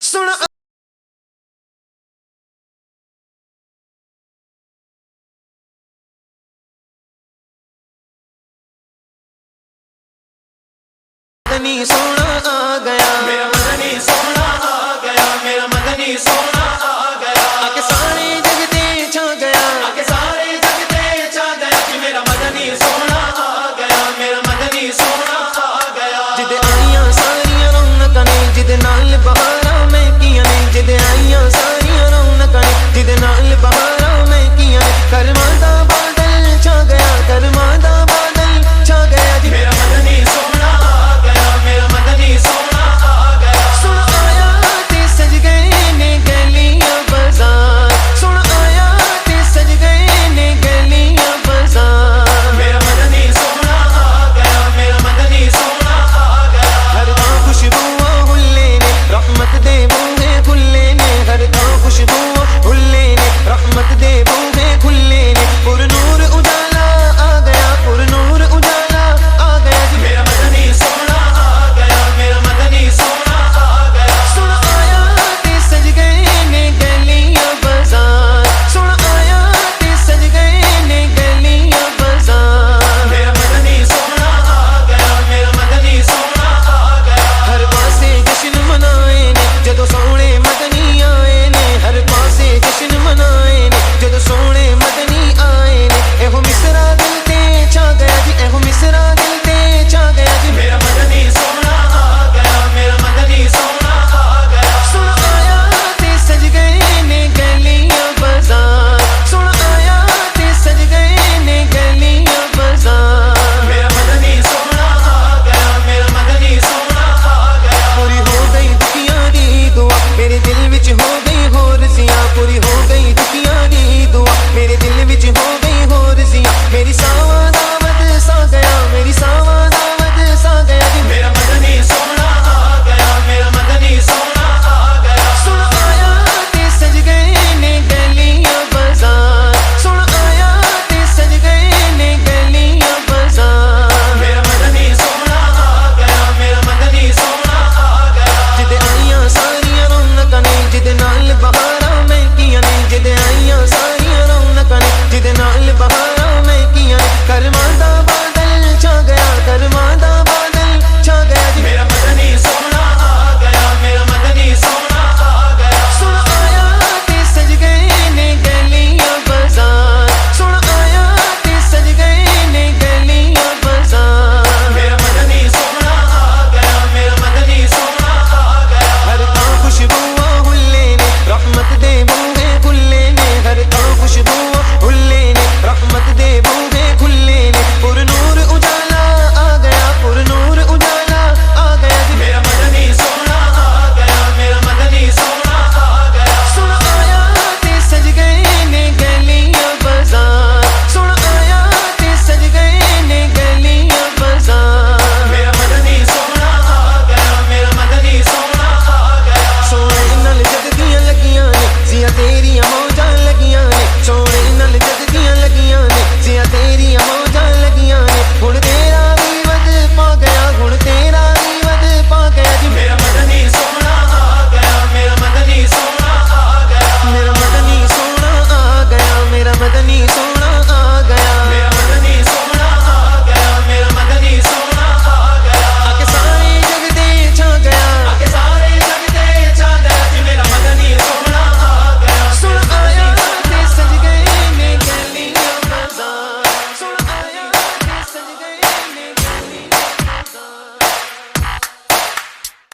सुन मदनी सोना आ गया, मेरा मदनी सोना आ गया, मेरा मदनी सोना आ गया। आके सारे जग ते छा गया, आके सारे जग ते छा गया कि मेरा मदनी सोना आ गया, मेरा मदनी सोना आ गया। जिदे आईयां सारियां रौनकां ने, जिदे नाल बहारां महकियां ने, जिदे आईयां सारियां रौनकां ने, जिदे नाल बहारां